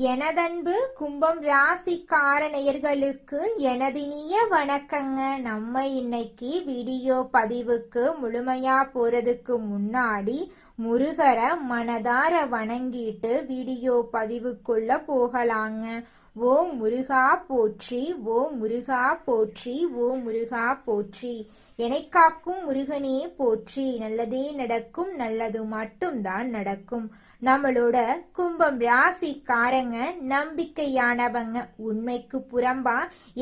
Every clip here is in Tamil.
எனதன்பு கும்பம் ராசிக்கார நேயர்களுக்கு எனதினிய வணக்கங்க. நம்ம இன்னைக்கு வீடியோ பதிவுக்கு முழுமையா போறதுக்கு முன்னாடி முருகரை மனதார வணங்கிட்டு வீடியோ பதிவுக்குள்ள போகலாங்க. ஓம் முருகா போற்றி, ஓம் முருகா போற்றி, ஓம் முருகா போற்றி. என்னை காக்கும் முருகனே போற்றி. நல்லதே நடக்கும், நல்லது மட்டும்தான் நடக்கும். நம்மளோட கும்பம் ராசிக்காரங்க நம்பிக்கையானவங்க. உண்மைக்கு புறம்பா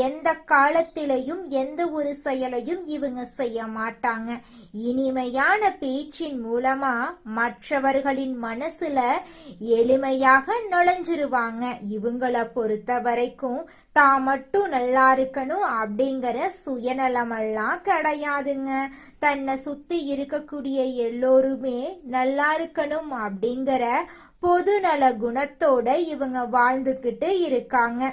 எந்த காலத்திலையும் எந்த ஒரு செயலையும் இவங்க செய்ய மாட்டாங்க. இனிமையான பேச்சின் மூலமா மற்றவர்களின் மனசுல எளிமையாக நுழைஞ்சிருவாங்க. இவங்கள பொறுத்த வரைக்கும் தான் மட்டும் நல்லா இருக்கணும் அப்படிங்கிற சுயநலமெல்லாம் கிடையாதுங்க. தன்னை சுத்தி இருக்கக்கூடிய எல்லோருமே நல்லா இருக்கணும் அப்படிங்கிற பொதுநல குணத்தோட இவங்க வாழ்ந்துகிட்டு இருக்காங்க.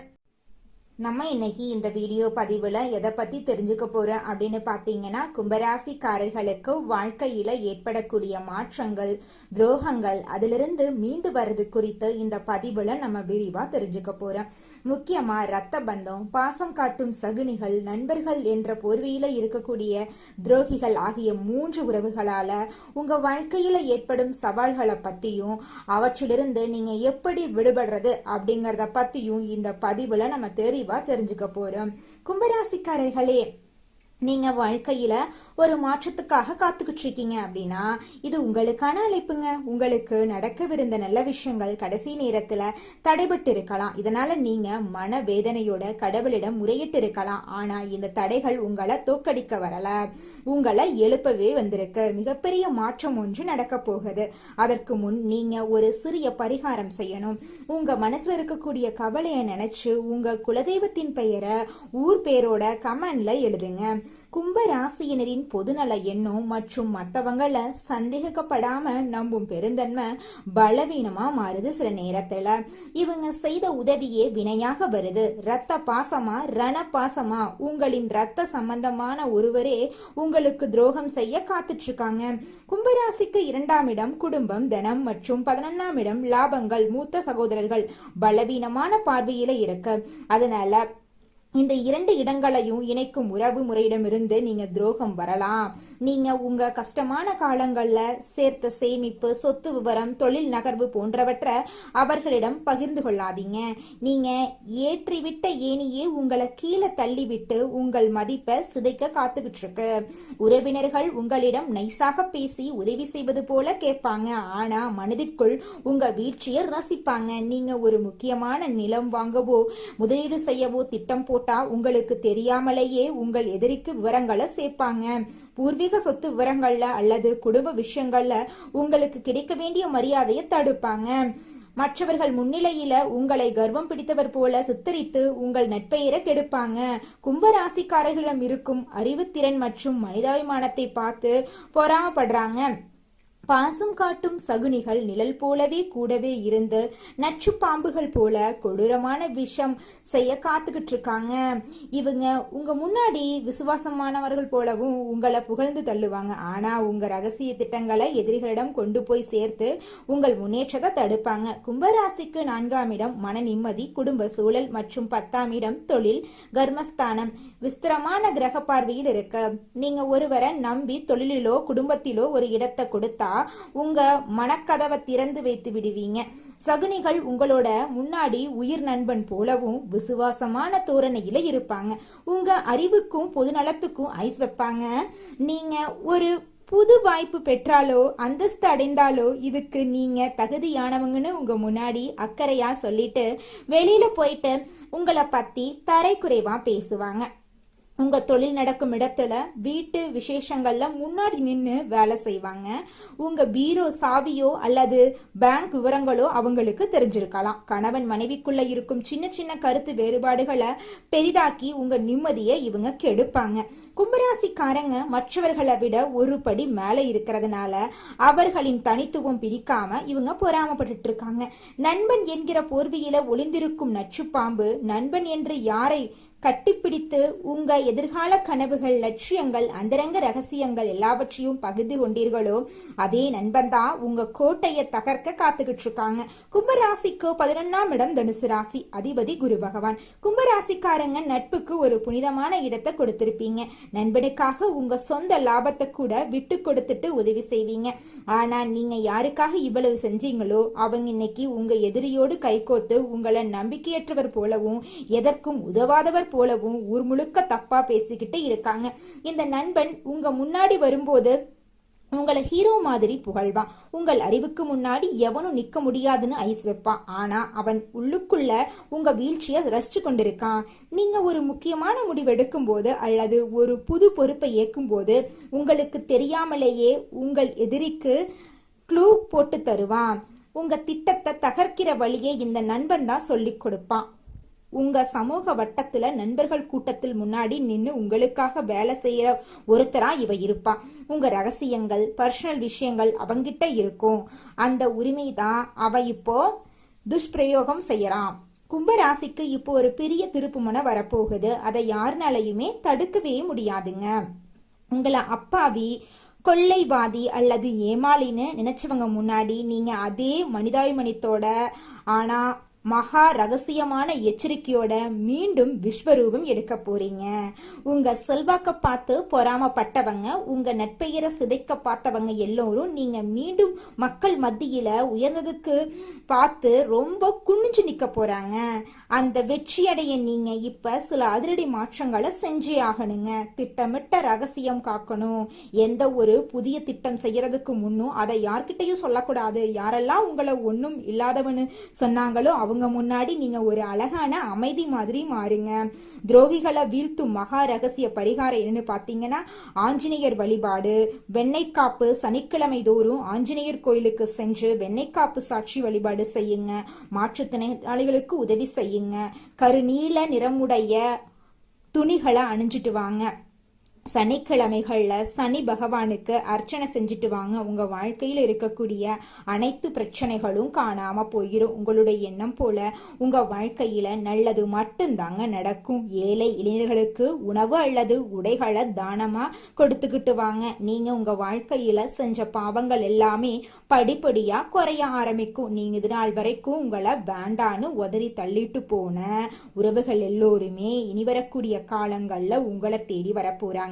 நம்ம இன்னைக்கு இந்த வீடியோ பதிவுல எதை பத்தி தெரிஞ்சுக்க போறோம் அப்படின்னு பாத்தீங்கன்னா, கும்பராசிக்காரர்களுக்கு வாழ்க்கையில ஏற்படக்கூடிய மாற்றங்கள், துரோகங்கள், அதிலிருந்து மீண்டு வர்றது குறித்து இந்த பதிவுல நம்ம விரிவா தெரிஞ்சுக்க போறோம். முக்கியமா ரத்த பந்தம், பாசம் காட்டும் சகுனிகள், நண்பர்கள் என்ற போர்வையில இருக்கக்கூடிய துரோகிகள் ஆகிய 3 உறவுகளால உங்க வாழ்க்கையில ஏற்படும் சவால்களை பத்தியும் அவற்றிலிருந்து நீங்க எப்படி விடுபடுறது அப்படிங்கறத பத்தியும் இந்த பதிவுல நம்ம தெளிவா தெரிஞ்சுக்க போறோம். கும்பராசிக்காரர்களே, நீங்க வாழ்க்கையில ஒரு மாற்றத்துக்காக காத்துக்கிட்டு இருக்கீங்க அப்படின்னா இது உங்களுக்கான அழைப்புங்க. உங்களுக்கு நடக்கவிருந்த நல்ல விஷயங்கள் கடைசி நேரத்துல தடைபட்டு இருக்கலாம். இதனால நீங்க மன வேதனையோட கடவுளிடம் முறையிட்டு இருக்கலாம். ஆனா இந்த தடைகள் உங்களை தோக்கடிக்க வரல, உங்களை எழுப்பவே வந்திருக்கு. மிகப்பெரிய மாற்றம் ஒன்று நடக்க போகுது. அதற்கு முன் நீங்க ஒரு சிறிய பரிகாரம் செய்யணும். உங்க மனசுல இருக்கக்கூடிய கவலையை நினைச்சு உங்க குலதெய்வத்தின் பெயரை ஊர் பேரோட கமெண்ட்ல எழுதுங்க. கும்ப ராசியினரின் பொதுநல எண்ணம் மற்றும் மற்றவங்கள சந்தேகப்படாம நம்பும் பெருந்தன்மை பலவீனமா மாறுது. சில நேரத்துல இவங்க செய்த உதவியே வினையாக வருது. ரத்த பாசமா ரண பாசமா உங்களின் ரத்த சம்பந்தமான ஒருவரே உங்களுக்கு துரோகம் செய்ய காத்துட்டு இருக்காங்க. கும்பராசிக்கு 2ஆம் இடம் குடும்பம், தனம் மற்றும் 11ஆம் இடம் லாபங்கள், மூத்த சகோதரர்கள் பலவீனமான பார்வையில இருக்கு. அதனால இந்த 2 இடங்களையும் இணைக்கும் உறவு முறையிடமிருந்து நீங்க துரோகம் வரலாம். நீங்க உங்க கஷ்டமான காலங்கள்ல சேர்த்த சேமிப்பு, சொத்து விவரம், தொழில் நகர்வு போன்றவற்றை அவர்களிடம் பகிர்ந்து கொள்ளாதீங்க. நீங்க ஏற்றிவிட்ட ஏனியே உங்களை கீழே தள்ளிவிட்டு உங்கள் மதிப்பை சிதைக்க காத்துக்கிட்டு இருக்கு. உறவினர்கள் உங்களிடம் நைசாக பேசி உதவி செய்வது போல கேட்பாங்க. ஆனா மனதிற்குள் உங்க வீழ்ச்சியை ரசிப்பாங்க. நீங்க ஒரு முக்கியமான நிலம் வாங்கவோ முதலீடு செய்யவோ திட்டம் போட்டா உங்களுக்கு தெரியாமலேயே உங்கள் எதிரிக்கு விவரங்களை சேர்ப்பாங்க. பூர்வீக சொத்து விவரங்கள்ல அல்லது குடும்ப விஷயங்கள்ல உங்களுக்கு கிடைக்க வேண்டிய மரியாதையை தடுப்பாங்க. மற்றவர்கள் முன்னிலையில உங்களை கர்வம் பிடித்தவர் போல சித்தரித்து உங்கள் நட்பெயரை கெடுப்பாங்க. கும்பராசிக்காரர்களிடம் இருக்கும் அறிவுத்திறன் மற்றும் மனிதாபிமானத்தை பார்த்து பொறாமப்படுறாங்க. பாசம் காட்டும் சகுனிகள் நிழல் போலவே கூடவே இருந்து நச்சு பாம்புகள் போல கொடூரமான விஷம் செய்ய காத்துக்கிட்டு இருக்காங்க. இவங்க உங்க முன்னாடி விசுவாசமானவர்கள் போலவும் உங்களை புகழ்ந்து தள்ளுவாங்க. ஆனா உங்க ரகசிய திட்டங்களை எதிரிகளிடம் கொண்டு போய் சேர்த்து உங்கள் முன்னேற்றத்தை தடுப்பாங்க. கும்பராசிக்கு 4ஆம் இடம் மன நிம்மதி, குடும்ப சூழல் மற்றும் 10ஆம் இடம் தொழில், கர்மஸ்தானம் விஸ்திரமான கிரக பார்வையில் இருக்கு. நீங்க ஒருவரை நம்பி தொழிலிலோ குடும்பத்திலோ ஒரு இடத்தை கொடுத்தா உங்க மனக்கதவை திறந்து வைத்து விடுவீங்க. சகுனிகள் உங்களோட முன்னாடி உயிர் நண்பன் போலவும் விசுவாசமான தோரணையில இருப்பாங்க. உங்க அறிவுக்கும் பொதுநலத்துக்கும் ஐஸ் வைப்பாங்க. நீங்க ஒரு புது வாய்ப்பு பெற்றாலோ அந்தஸ்து அடைந்தாலோ இதுக்கு நீங்க தகுதியானவங்கன்னு உங்க முன்னாடி அக்கறையா சொல்லிட்டு வெளியில போயிட்டு உங்களை பத்தி தரைக்குறைவா பேசுவாங்க. உங்க தொழில் நடக்கும் இடத்துல வீட்டு விசேஷங்கள்ல முன்னாடி நின்று வேலை செய்வாங்க. உங்க பீரோ சாவியோ அல்லது பேங்க் விவரங்களோ அவங்களுக்கு தெரிஞ்சிருக்கலாம். கணவன் மனைவிக்குள்ள இருக்கும் சின்ன சின்ன கருத்து வேறுபாடுகளை பெரிதாக்கி உங்க நிம்மதியை இவங்க கெடுப்பாங்க. கும்பராசிக்காரங்க மற்றவர்களை விட ஒரு படி மேல இருக்கிறதுனால அவர்களின் தனித்துவம் பிரிக்காம இவங்க பொறாமப்பட்டு இருக்காங்க. நண்பன் என்கிற போர்வையில ஒளிந்திருக்கும் நச்சு பாம்பு நண்பன் என்று யாரை கட்டிப்பிடித்து உங்க எதிர்கால கனவுகள், லட்சியங்கள், அந்தரங்க ரகசியங்கள் எல்லாவற்றையும் பகிர்ந்து கொண்டீர்களோ அதே நண்பன் தான் உங்க கோட்டையை தகர்க்க காத்துக்கிட்டு இருக்காங்க. கும்பராசிக்கு 11ஆம் இடம் தனுசு ராசி, அதிபதி குரு பகவான். கும்பராசிக்காரங்க நட்புக்கு ஒரு புனிதமான இடத்தை கொடுத்திருப்பீங்க. நண்பனுக்காக உங்க சொந்த லாபத்தை கூட விட்டு கொடுத்துட்டு உதவி செய்வீங்க. ஆனா நீங்க யாருக்காக இவ்வளவு செஞ்சீங்களோ அவங்க இன்னைக்கு உங்க எதிரியோடு கைகோத்து உங்களை நம்பிக்கையற்றவர் போலவும் எதற்கும் உதவாதவர் போலவும் ஊர் முழுக்க தப்பா பேசிக்கிட்டு இருக்காங்க. இந்த நண்பன் உங்க முன்னாடி வரும்போது உங்களை ஹீரோ மாதிரி புகழ்வான். உங்கள் அறிவுக்கு முன்னாடி எவனும் நிக்க முடியாதுன்னு ஐஸ் வைப்பான். ஆனா அவன் உள்ளுக்குள்ள உங்க வீழ்ச்சியை ரசிச்சு கொண்டிருக்கான். நீங்க ஒரு முக்கியமான முடிவு எடுக்கும் போது அல்லது ஒரு புது பொறுப்பை ஏற்கும் போது உங்களுக்கு தெரியாமலேயே உங்கள் எதிரிக்கு க்ளூ போட்டு தருவான். உங்க திட்டத்தை தகர்க்கிற வழியை இந்த நண்பன் தான் சொல்லி கொடுப்பான். உங்க சமூக வட்டத்துல நண்பர்கள் கூட்டத்தில் முன்னாடி நின்று உங்களுக்காக வேலை செய்யற ஒருத்தரா இவ இருப்பா. உங்க ரகசியங்கள், பர்சனல் விஷயங்கள் அவங்கிட்ட இருக்கும். அந்த உரிமை தான் அவ இப்போ துஷ்பிரயோகம் செய்யறான். கும்பராசிக்கு இப்போ ஒரு பெரிய திருப்புமுனை வரப்போகுது. அதை யாருனாலையுமே தடுக்கவே முடியாதுங்க. உங்களை அப்பாவி, கொள்ளைவாதி அல்லது ஏமாளின்னு நினைச்சவங்க முன்னாடி நீங்க அதே மனிதாபிமானத்தோட ஆனா மகா ரகசியமான எச்சரிக்கையோட மீண்டும் விஸ்வரூபம் எடுக்க போறீங்க. உங்க செல்வாக்க பார்த்து பொறாமப்பட்டவங்க, உங்க நட்பெயரை சிதைக்க பார்த்தவங்க எல்லோரும் நீங்க மீண்டும் மக்கள் மத்தியில உயர்ந்ததுக்கு பார்த்து ரொம்ப குனிஞ்சு நிக்க போறாங்க. அந்த வெற்றியடைய நீங்க இப்ப சில அதிரடி மாற்றங்களை செஞ்சே ஆகணுங்க. திட்டமிட்ட ரகசியம் காக்கணும். எந்த ஒரு புதிய திட்டம் செய்யறதுக்கு முன்னும் அதை யார்கிட்டையும் சொல்லக்கூடாது. யாரெல்லாம் உங்களை ஒன்றும் இல்லாதவன்னு சொன்னாங்களோ அவங்க முன்னாடி நீங்க ஒரு அழகான அமைதி மாதிரி மாறுங்க. துரோகிகளை வீழ்த்தும் மகா ரகசிய பரிகாரம் என்னன்னு பாத்தீங்கன்னா ஆஞ்சநேயர் வழிபாடு. வெண்ணெய்க்காப்பு சனிக்கிழமை தோறும் ஆஞ்சநேயர் கோயிலுக்கு சென்று வெண்ணெய்க்காப்பு சாட்சி வழிபாடு செய்யுங்க. மாற்றுத்திறனாளிகளுக்கு உதவி செய்யுங்க. கருநீல நிறமுடைய துணிகளை அணிஞ்சிட்டு வாங்க. சனிக்கிழமைகள்ல சனி பகவானுக்கு அர்ச்சனை செஞ்சுட்டு வாங்க. உங்க வாழ்க்கையில் இருக்கக்கூடிய அனைத்து பிரச்சனைகளும் காணாம போயிரும். உங்களுடைய எண்ணம் போல உங்க வாழ்க்கையில நல்லது மட்டும்தாங்க நடக்கும். ஏழை இளைஞர்களுக்கு உணவு அல்லது உடைகளை தானமா கொடுத்துக்கிட்டு வாங்க. நீங்க உங்க வாழ்க்கையில செஞ்ச பாவங்கள் எல்லாமே படிப்படியா குறைய ஆரம்பிக்கும். நீங்க இது நாள் வரைக்கும் உங்களை வேண்டான்னு உதறி தள்ளிட்டு போன உறவுகள் எல்லோருமே இனி வரக்கூடிய காலங்கள்ல உங்களை தேடி வரப்போறாங்க.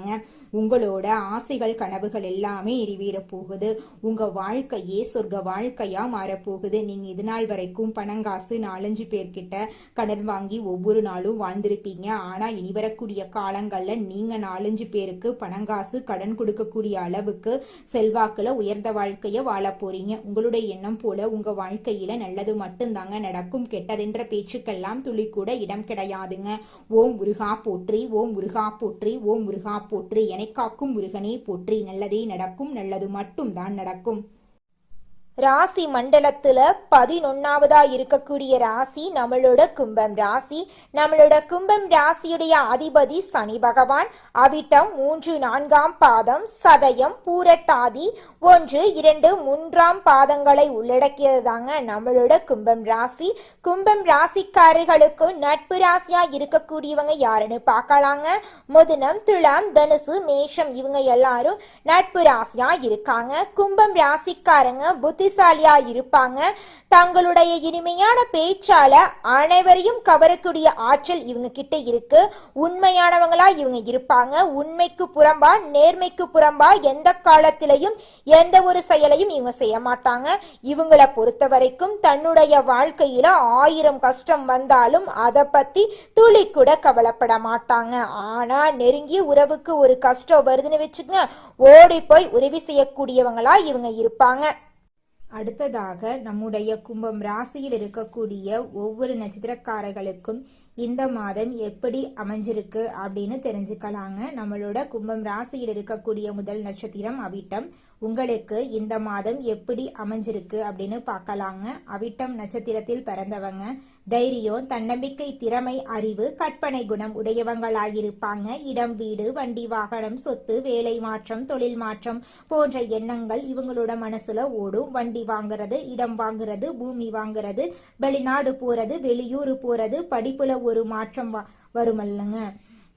உங்களோட ஆசைகள், கனவுகள் எல்லாமே நிறைவேற போகுது. உங்க வாழ்க்கையே சொர்க்க வாழ்க்கையா மாறப்போகுது. நீங்க இது நாள் வரைக்கும் பணங்காசு 4-5 பேர்கிட்ட கடன் வாங்கி ஒவ்வொரு நாளும் வாழ்ந்திருப்பீங்க. ஆனா இனி வரக்கூடிய காலங்கள்ல நீங்க 4-5 பேருக்கு பணங்காசு கடன் கொடுக்கக்கூடிய அளவுக்கு செல்வாக்குல உயர்ந்த வாழ்க்கைய வாழ போறீங்க. உங்களுடைய எண்ணம் போல உங்க வாழ்க்கையில நல்லது மட்டும்தாங்க நடக்கும். கெட்டதென்ற பேச்சுக்கெல்லாம் துளி கூட இடம் கிடையாதுங்க. ஓம் முருகா போற்றி, ஓம் முருகா போற்றி, ஓம் முருகா போற்றி, என்னை காக்கும் முருகனே போற்றி. நல்லதே நடக்கும், நல்லது மட்டும் தான் நடக்கும். ராசி மண்டலத்துல 11வதா இருக்கக்கூடிய ராசி நம்மளோட கும்பம் ராசி. நம்மளோட கும்பம் ராசியுடைய அதிபதி சனி பகவான். அவிட்டம் 3-4 பாதம், சதயம், பூரட்டாதி 1-2-3 பாதங்களை உள்ளடக்கியது தாங்க நம்மளோட கும்பம் ராசி. கும்பம் ராசிக்காரர்களுக்கு நட்பு ராசியா இருக்கக்கூடியவங்க யாருன்னு பார்க்கலாங்க. மிதுனம், துலாம், தனுசு, மேஷம் இவங்க எல்லாரும் நட்பு ராசியா இருக்காங்க. கும்பம் ராசிக்காரங்க புத்திசாலியா இருப்பாங்க. தங்களுடைய இனிமையான பேச்சால அனைவரையும் கவரக்கூடிய ஆற்றல் இவங்க கிட்ட இருக்கு. உண்மையானவங்களா இவங்க இருப்பாங்க. உண்மைக்கு புறம்பா, நேர்மைக்கு புறம்பா எந்த காலத்திலையும் எந்த ஒரு செயலையும் இவங்க செய்ய மாட்டாங்க. இவங்களை பொறுத்த வரைக்கும் தன்னுடைய வாழ்க்கையில 1000 கஷ்டம் வந்தாலும் அதை பத்தி துளி கூட கவலைப்பட மாட்டாங்க. ஆனா நெருங்கிய உறவுக்கு ஒரு கஷ்டம் வருதுன்னு வச்சுக்கங்க, ஓடி போய் உதவி செய்யக்கூடியவங்களா இவங்க இருப்பாங்க. அடுத்ததாக நம்முடைய கும்பம் ராசியில் இருக்கக்கூடிய ஒவ்வொரு நட்சத்திரக்காரர்களுக்கும் இந்த மாதம் எப்படி அமைஞ்சிருக்கு அப்படின்னு தெரிஞ்சுக்கலாங்க. நம்மளோட கும்பம் ராசியில் இருக்கக்கூடிய முதல் நட்சத்திரம் அவிட்டம். உங்களுக்கு இந்த மாதம் எப்படி அமைஞ்சிருக்கு அப்படின்னு பார்க்கலாங்க. அவிட்டம் நட்சத்திரத்தில் பிறந்தவங்க தைரியம், தன்னம்பிக்கை, திறமை, அறிவு, கற்பனை குணம் உடையவங்களாயிருப்பாங்க. இடம், வீடு, வண்டி, வாகனம், சொத்து, வேலை மாற்றம், தொழில் மாற்றம் போன்ற எண்ணங்கள் இவங்களோட மனசுல ஓடும். வண்டி வாங்குறது, இடம் வாங்குறது, பூமி வாங்குறது, வெளிநாடு போறது, வெளியூர் போறது, படிப்புல ஒரு மாற்றம் வருமல்லங்க.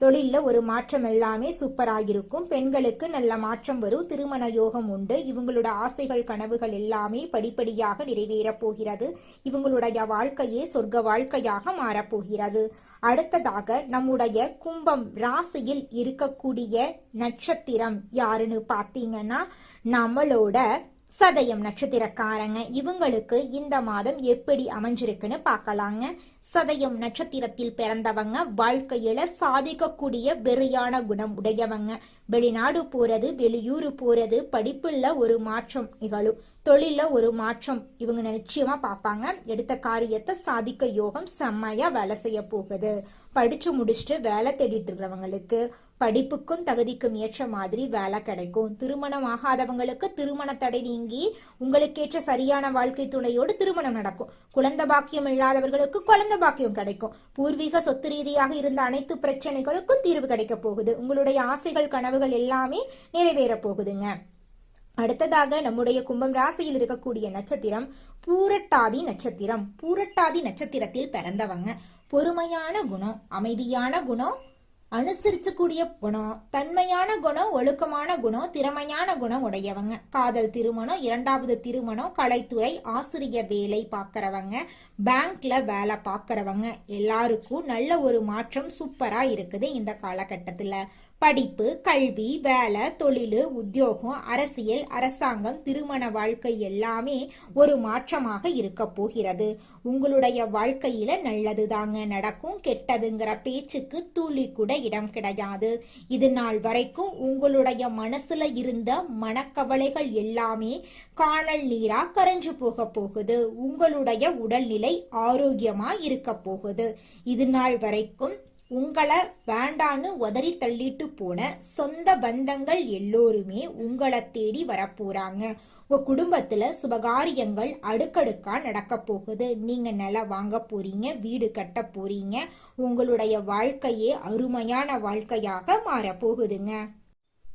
தொழில்ல ஒரு மாற்றம் எல்லாமே சூப்பராயிருக்கும். பெண்களுக்கு நல்ல மாற்றம் வரும். திருமண யோகம் உண்டு. இவங்களோட ஆசைகள் கனவுகள் எல்லாமே படிப்படியாக நிறைவேறப் போகிறது. இவங்களுடைய வாழ்க்கையே சொர்க்க வாழ்க்கையாக மாறப்போகிறது. அடுத்ததாக நம்முடைய கும்பம் ராசியில் இருக்கக்கூடிய நட்சத்திரம் யாருன்னு பார்த்தீங்கன்னா நம்மளோட சதயம் நட்சத்திரக்காரங்க. இவங்களுக்கு இந்த மாதம் எப்படி அமைஞ்சிருக்குன்னு பார்க்கலாங்க. சதயம் நட்சத்திரத்தில் பிறந்தவங்க வாழ்க்கையில சாதிக்கக்கூடிய வெறியான குணம் உடையவங்க. வெளிநாடு போறது, வெளியூர் போறது, படிப்புல ஒரு மாற்றம் நிகழும், தொழில ஒரு மாற்றம் இவங்க நிச்சயமா பார்ப்பாங்க. எடுத்த காரியத்தை சாதிக்க யோகம் செம்மையா வேலை செய்ய போகுது. படிச்சு முடிச்சுட்டு வேலை தேடிட்டு இருக்கிறவங்களுக்கு படிப்புக்கும் தகுதிக்கும் ஏற்ற மாதிரி வேலை கிடைக்கும். திருமணம் ஆகாதவங்களுக்கு திருமண தடை நீங்கி உங்களுக்கேற்ற சரியான வாழ்க்கை துணையோடு திருமணம் நடக்கும். குழந்தை பாக்கியம் இல்லாதவர்களுக்கு குழந்தை பாக்கியம் கிடைக்கும். பூர்வீக சொத்து ரீதியாக இருந்த அனைத்து பிரச்சனைகளுக்கும் தீர்வு கிடைக்க போகுது. உங்களுடைய ஆசைகள் கனவுகள் எல்லாமே நிறைவேற போகுதுங்க. அடுத்ததாக நம்முடைய கும்பம் ராசியில் இருக்கக்கூடிய நட்சத்திரம் பூரட்டாதி நட்சத்திரம். பூரட்டாதி நட்சத்திரத்தில் பிறந்தவங்க பொறுமையான குணம், அமைதியான குணம், அனுசரிச்சக்கூடிய குணம், தன்மையான குணம், ஒழுக்கமான குணம், திறமையான குணம் உடையவங்க. காதல் திருமணம், இரண்டாவது திருமணம், கலைத்துறை, ஆசிரியர் வேலை பார்க்கறவங்க, பேங்க்ல வேலை பார்க்கறவங்க எல்லாருக்கும் நல்ல ஒரு மாற்றம் சூப்பரா இருக்குது. இந்த காலகட்டத்துல படிப்பு, கல்வி, வேலை, தொழில், உத்தியோகம், அரசியல், அரசாங்கம், திருமண வாழ்க்கை எல்லாமே ஒரு மாற்றமாக இருக்க போகிறது. உங்களுடைய வாழ்க்கையில நல்லது தாங்க நடக்கும். கெட்டதுங்கிற பேச்சுக்கு துளி கூட இடம் கிடையாது. இது நாள் வரைக்கும் உங்களுடைய மனசுல இருந்த மனக்கவலைகள் எல்லாமே காணல் நீரா கரைஞ்சு போக போகுது. உங்களுடைய உடல்நிலை ஆரோக்கியமா இருக்க போகுது. இது நாள் வரைக்கும் உங்களை வேண்டான்னு உதறி தள்ளிட்டு போன சொந்த பந்தங்கள் எல்லோருமே உங்களை தேடி வரப்போறாங்க. உங்க குடும்பத்துல சுபகாரியங்கள் அடுக்கடுக்கா நடக்க போகுது. நீங்க நிலம் வாங்க போறீங்க, வீடு கட்ட போறீங்க. உங்களுடைய வாழ்க்கையே அருமையான வாழ்க்கையாக மாற போகுதுங்க.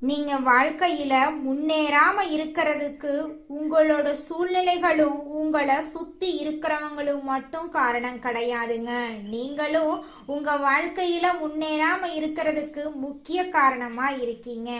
நீங்க வாழ்க்கையில முன்னேறாம இருக்கிறதுக்கு உங்களோட சூழ்நிலைகளும் உங்களை சுத்தி இருக்கிறவங்களும் மட்டும் காரணம் கிடையாதுங்க. நீங்களும் உங்க வாழ்க்கையில முன்னேறாம இருக்கிறதுக்கு முக்கிய காரணமா இருக்கீங்க.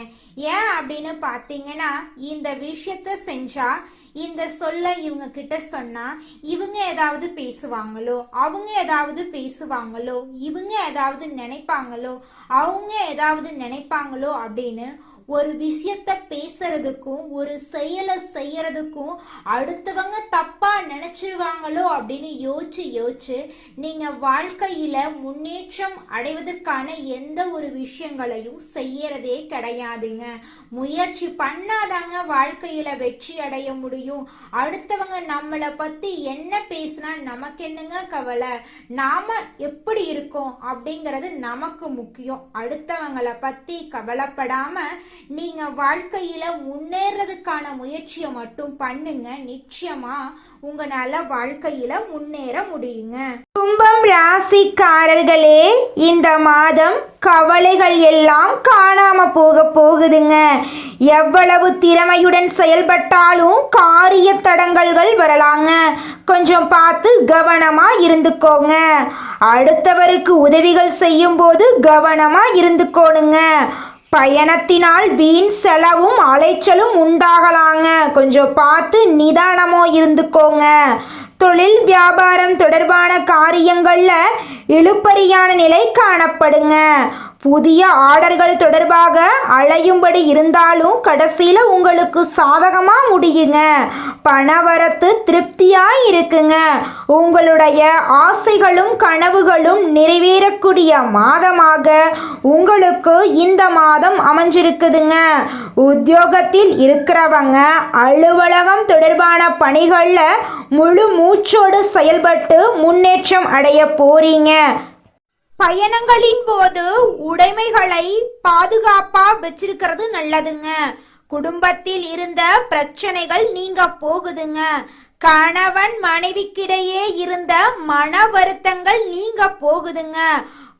ஏன் அப்படின்னு பாத்தீங்கன்னா, இந்த விஷயத்த செஞ்சா, இந்த சொல்ல இவங்க கிட்ட சொன்னா இவங்க ஏதாவது பேசுவாங்களோ, அவங்க ஏதாவது பேசுவாங்களோ, இவங்க ஏதாவது நினைப்பாங்களோ, அவங்க ஏதாவது நினைப்பாங்களோ அப்படின்னு ஒரு விஷயத்த பேசுறதுக்கும் ஒரு செயலை செய்யறதுக்கும் அடுத்தவங்க தப்பா நினைச்சிருவாங்களோ அப்படின்னு யோசிச்சு நீங்க வாழ்க்கையில முன்னேற்றம் அடைவதற்கான எந்த ஒரு விஷயங்களையும் செய்யறதே கிடையாதுங்க. முயற்சி பண்ணாதாங்க வாழ்க்கையில வெற்றி அடைய முடியும். அடுத்தவங்க நம்மளை பத்தி என்ன பேசினா நமக்கு என்னங்க கவலை? நாம எப்படி இருக்கோம் அப்படிங்கறது நமக்கு முக்கியம். அடுத்தவங்களை பத்தி கவலைப்படாம நீங்க வாழ்க்கையில முன்னேறதுக்கான முயற்சியை மட்டும் பண்ணுங்க. நிச்சயமா உங்களால வாழ்க்கையில முன்னேற முடியுங்க. கும்பம் ராசிக்காரர்களே, இந்த மாதம் கவலைகள் எல்லாம் காணாம போகுதுங்க. எவ்வளவு திறமையுடன் செயல்பட்டாலும் காரிய தடங்கல்கள் வரலாங்க. கொஞ்சம் பார்த்து கவனமா இருந்துக்கோங்க. அடுத்தவருக்கு உதவிகள் செய்யும் போது கவனமா இருந்துக்கோணுங்க. பயணத்தினால் வீண் செலவும் அலைச்சலும் உண்டாகலாங்க. கொஞ்சம் பார்த்து நிதானமோ இருந்துக்கோங்க. தொழில் வியாபாரம் தொடர்பான காரியங்கள்ல இழுபறியான நிலை காணப்படுங்க. புதிய ஆர்டர்கள் தொடர்பாக அலையும்படி இருந்தாலும் கடைசியில உங்களுக்கு சாதகமா முடியுங்க. பணவரத்து திருப்தியா இருக்குங்க. உங்களுடைய ஆசைகளும் கனவுகளும் நிறைவேறக்கூடிய மாதமாக உங்களுக்கு இந்த மாதம் அமைஞ்சிருக்குதுங்க. உத்தியோகத்தில் இருக்கிறவங்க அலுவலகம் தொடர்பான பணிகள்ல முழு மூச்சோடு செயல்பட்டு முன்னேற்றம் அடைய போறீங்க. பயணங்களின் போது உடைமைகளை பாதுகாப்பா வச்சிருக்கிறது நல்லதுங்க. குடும்பத்தில் இருந்த பிரச்சனைகள் நீங்க போகுதுங்க. கணவன் மனைவிக்கிடையே இருந்த மன வருத்தங்கள் நீங்க போகுதுங்க.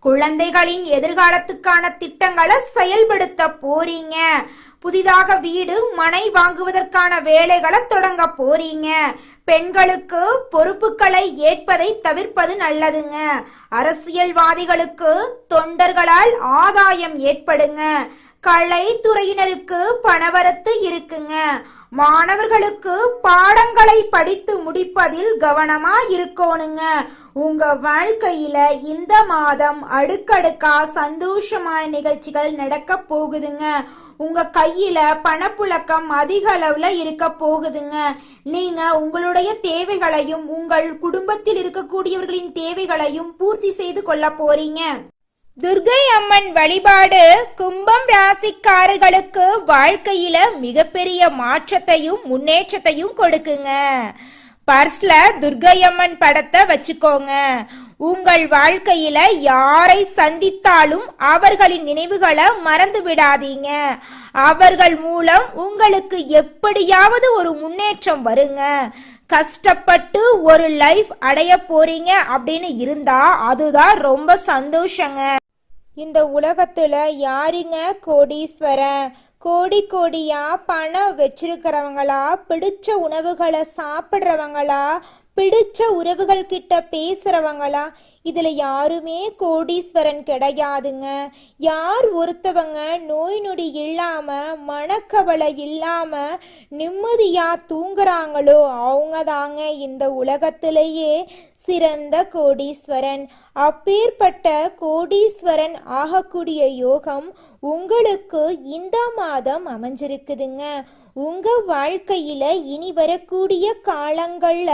குழந்தைகளின் எதிர்காலத்துக்கான திட்டங்களை செயல்படுத்த போறீங்க. புதிதாக வீடு மனை வாங்குவதற்கான வேலைகளை தொடங்க போறீங்க. பெண்களுக்கு பொறுப்புகளை ஏற்பதை தவிர்ப்பது நல்லதுங்க. அரசியல்வாதிகளுக்கு தொண்டர்களால் ஆதாயம் ஏற்படுங்க. கலைத்துறையினருக்கு பணவரத்து இருக்குங்க. மாணவர்களுக்கு பாடங்களை படித்து முடிப்பதில் கவனமா இருக்கணுங்க. உங்க வாழ்க்கையில இந்த மாதம் அடுக்கடுக்கா சந்தோஷமான நிகழ்ச்சிகள் நடக்க போகுதுங்க. உங்க கையில பணப்புழக்கம் அதிக அளவுல இருக்க போகுதுங்க. நீங்க உங்களுடைய தேவைகளையும் உங்கள் குடும்பத்தில் இருக்கக்கூடியவர்களின் தேவைகளையும் பூர்த்தி செய்து கொள்ள போறீங்க. துர்கை அம்மன் வழிபாடு கும்பம் ராசிக்காரர்களுக்கு வாழ்க்கையில மிகப்பெரிய மாற்றத்தையும் முன்னேற்றத்தையும் கொடுக்குங்க. பர்ஸ்ல துர்கை அம்மன் படத்தை வச்சுக்கோங்க. உங்கள் வாழ்க்கையில யாரை சந்தித்தாலும் அவர்களின் நினைவுகளை மறந்து விடாதீங்க. அவர்கள் மூலம் உங்களுக்கு எப்படியாவது ஒரு முன்னேற்றம் வருங்க. கஷ்டப்பட்டு ஒரு லைஃப் அடைய போறீங்க அப்படின்னு இருந்தா அதுதான் ரொம்ப சந்தோஷங்க. இந்த உலகத்துல யாருங்க கோடீஸ்வரன்? கோடி கோடியா பணம் வச்சிருக்கிறவங்களா, பிடிச்ச உணவுகளை சாப்பிட்றவங்களா, பிடிச்ச உறவுகள் கிட்ட பேசுறவங்களா? இதுல யாருமே கோடீஸ்வரன் கிடையாதுங்க. யார் ஒருத்தவங்க நோய் நொடி இல்லாம மனக்கவலை இல்லாம நிம்மதியா தூங்குறாங்களோ அவங்க தாங்க இந்த உலகத்திலேயே சிறந்த கோடீஸ்வரன். அப்பேற்பட்ட கோடீஸ்வரன் ஆகக்கூடிய யோகம் உங்களுக்கு இந்த மாதம் அமைஞ்சிருக்குதுங்க. உங்க வாழ்க்கையில இனி வரக்கூடிய காலங்கள்ல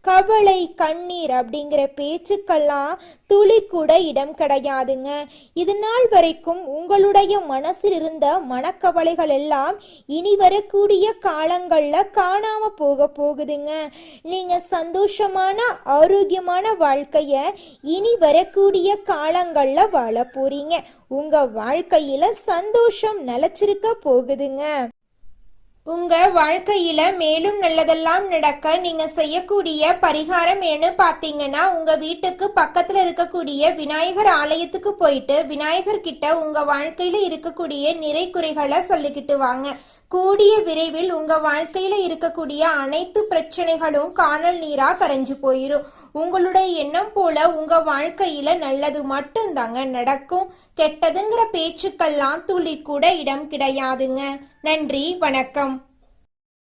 கவலை கண்ணீர் அப்படிங்கிற பேச்சுக்கெல்லாம் துளி கூட இடம் கிடையாதுங்க. இது நாள் வரைக்கும் உங்களுடைய மனசில் இருந்த மனக்கவலைகள் எல்லாம் இனி வரக்கூடிய காலங்கள்ல காணாம போகுதுங்க. நீங்க சந்தோஷமான ஆரோக்கியமான வாழ்க்கைய இனி வரக்கூடிய காலங்கள்ல வாழ போறீங்க. உங்க வாழ்க்கையில சந்தோஷம் நிலைச்சிருக்க போகுதுங்க. உங்க வாழ்க்கையில மேலும் நல்லதெல்லாம் நடக்க நீங்க செய்யக்கூடிய பரிகாரம் என்ன பாத்தீங்கன்னா, உங்க வீட்டுக்கு பக்கத்துல இருக்கக்கூடிய விநாயகர் ஆலயத்துக்கு போயிட்டு விநாயகர் கிட்ட உங்க வாழ்க்கையில இருக்கக்கூடிய நிறை குறைகளை சொல்லிக்கிட்டு வாங்க. கூடிய விரைவில் உங்க வாழ்க்கையில இருக்கக்கூடிய அனைத்து பிரச்சனைகளும் காணல் நீரா கரைஞ்சு போயிரும். உங்களுடைய எண்ணம் போல உங்க வாழ்க்கையில நல்லது மட்டும்தாங்க நடக்கும். கெட்டதுங்கிற பேச்சுக்கெல்லாம் துளி கூட இடம் கிடையாதுங்க. நன்றி, வணக்கம்.